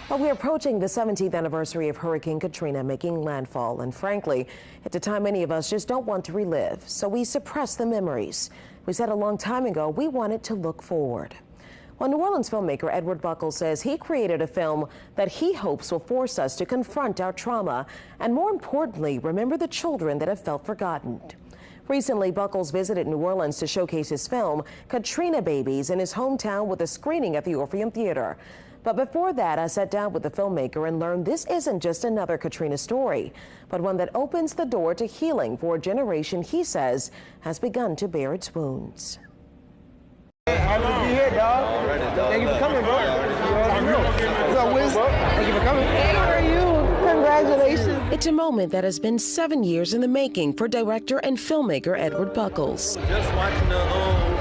Well, we're approaching the 17th anniversary of Hurricane Katrina making landfall, and frankly, it's a time many of us just don't want to relive, so we suppress the memories. We said a long time ago we wanted to look forward. Well, New Orleans filmmaker Edward Buckles says he created a film that he hopes will force us to confront our trauma and, more importantly, remember the children that have felt forgotten. Recently, Buckles visited New Orleans to showcase his film, Katrina Babies, in his hometown with a screening at the Orpheum Theater. But before that, I sat down with the filmmaker and learned this isn't just another Katrina story, but one that opens the door to healing for a generation he says has begun to bear its wounds. Happy to be here, dog. Thank you for coming, bro. What's up, Wiz? Thank you for coming. Hey, how are you? Congratulations. It's a moment that has been 7 years in the making for director and filmmaker Edward Buckles. Just watching the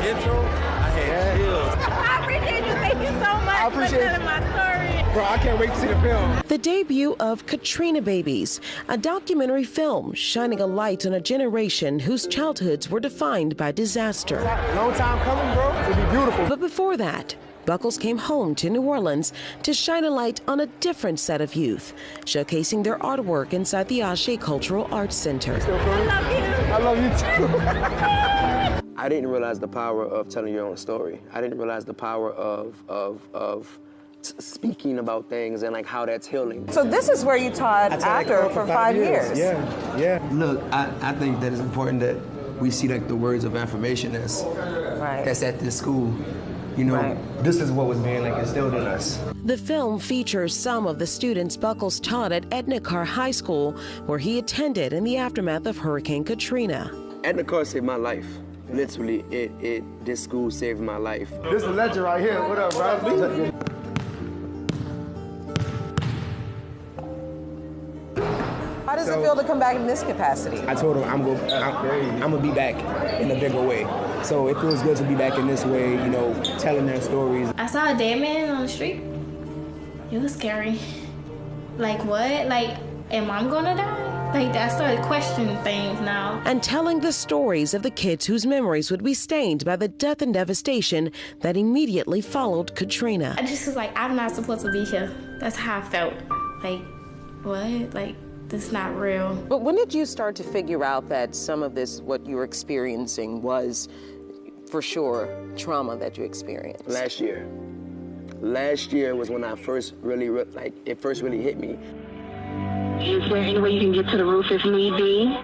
intro, I had chills. I appreciate you. Thank you so much for telling my story. Bro, I can't wait to see the film. The debut of Katrina Babies, a documentary film shining a light on a generation whose childhoods were defined by disaster. Long time coming, bro. It'll be beautiful. But before that, Buckles came home to New Orleans to shine a light on a different set of youth, showcasing their artwork inside the HBO Cultural Arts Center. I love you too. I didn't realize the power of telling your own story. I didn't realize the power of speaking about things and like how that's healing. So this is where you taught actor for 5 years. Yeah. Look, I think that it's important that we see like the words of affirmation that's at this school. You know, this is what was being like instilled in us. The film features some of the students Buckles taught at Edna Carr High School, where he attended in the aftermath of Hurricane Katrina. Edna Carr saved my life. Literally, this school saved my life. This is a legend right here. What up, bro? How does it feel to come back in this capacity? I told him I'm gonna be back in a bigger way. So it feels good to be back in this way, you know, telling their stories. I saw a dead man on the street. It was scary. Like what? Like, am I gonna die? Like, I started questioning things now. And telling the stories of the kids whose memories would be stained by the death and devastation that immediately followed Katrina. I just was like, I'm not supposed to be here. That's how I felt. Like, what? Like, this is not real. But when did you start to figure out that some of this, what you were experiencing, was for sure trauma that you experienced? Last year. Last year was when I first really, it first really hit me. Is there any way you can get to the roof if need be?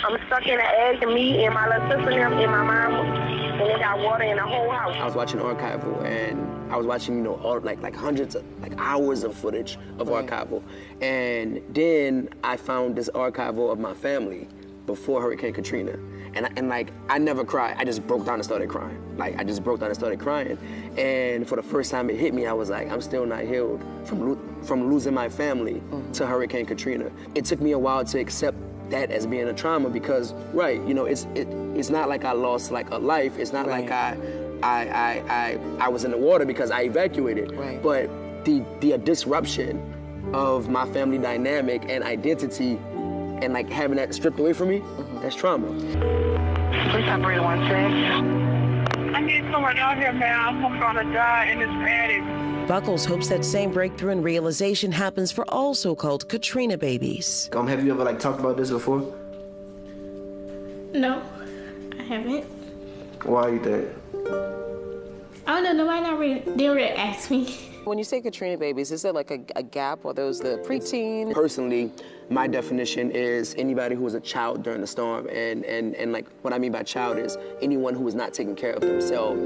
I'm stuck in an egg, and me and my little sister and my mom, and they got water in the whole house. I was watching archival, and I was watching, you know, all, like hundreds of hours of footage of archival. And then I found this archival of my family before Hurricane Katrina. And like, I never cried. I just broke down and started crying. Like, I just broke down and started crying. And for the first time it hit me, I was like, I'm still not healed from losing my family to Hurricane Katrina. It took me a while to accept that as being a trauma because, right, you know, it's not like I lost like a life. It's not like I was in the water because I evacuated. Right. But the disruption of my family dynamic and identity and like having that stripped away from me, that's trauma. Please operator 16. I need someone out here, man. I'm gonna die in this attic. Buckles hopes that same breakthrough and realization happens for all so-called Katrina babies. Have you ever like talked about this before? No, I haven't. Why you think? I don't know, nobody didn't really ask me. When you say Katrina babies, is there like a gap? Are those the preteen? Personally, my definition is anybody who was a child during the storm, and like what I mean by child is anyone who was not taking care of themselves.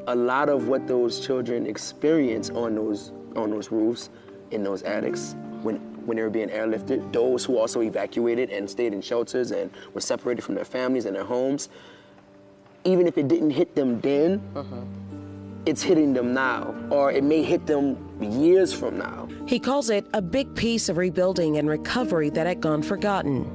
A lot of what those children experience on those roofs, in those attics, when they were being airlifted, those who also evacuated and stayed in shelters and were separated from their families and their homes, even if it didn't hit them then, it's hitting them now, or it may hit them years from now. He calls it a big piece of rebuilding and recovery that had gone forgotten.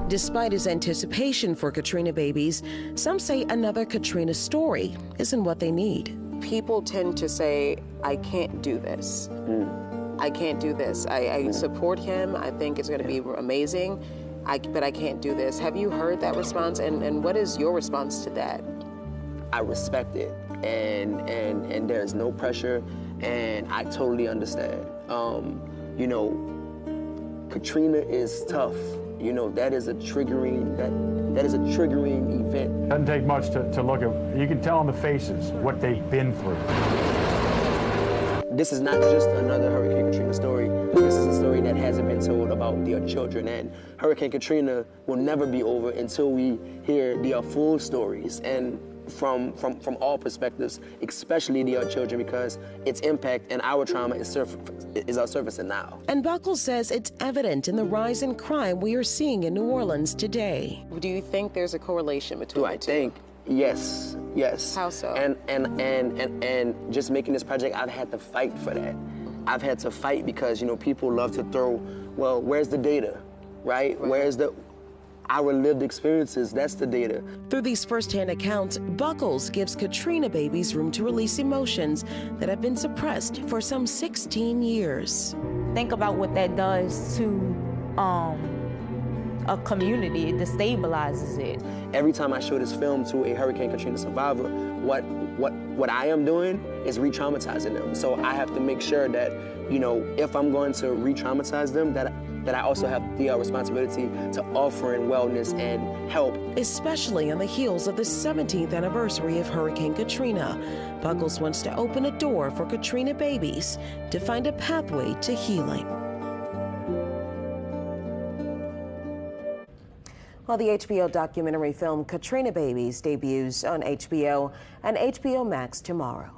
Despite his anticipation for Katrina babies, some say another Katrina story isn't what they need. people tend to say, I can't do this. I can't do this. I support him. I think it's going to be amazing, but I can't do this. Have you heard that response, and what is your response to that? I respect it, and there's no pressure, and I totally understand. You know, Katrina is tough. You know, that is a triggering event. Doesn't take much to look at. You can tell on the faces what they've been through. This is not just another Hurricane Katrina story. This is a story that hasn't been told about their children, and Hurricane Katrina will never be over until we hear their full stories, and from all perspectives, especially their children, because its impact and our trauma is surfacing now. And Buckles says it's evident in the rise in crime we are seeing in New Orleans today. Do you think there's a correlation between the two? think? Yes. How so? And just making this project, I've had to fight for that. I've had to fight because, you know, people love to throw, well, where's the data, right? Where's our lived experiences? That's the data. Through these firsthand accounts, Buckles gives Katrina Babies room to release emotions that have been suppressed for some 16 years. Think about what that does to a community. It destabilizes it. Every time I show this film to a Hurricane Katrina survivor, what I am doing is re-traumatizing them. So I have to make sure that, you know, if I'm going to re-traumatize them, that I also have the responsibility to offer in wellness and help. Especially on the heels of the 17th anniversary of Hurricane Katrina, Buckles wants to open a door for Katrina Babies to find a pathway to healing. Well, the HBO documentary film Katrina Babies debuts on HBO and HBO Max tomorrow.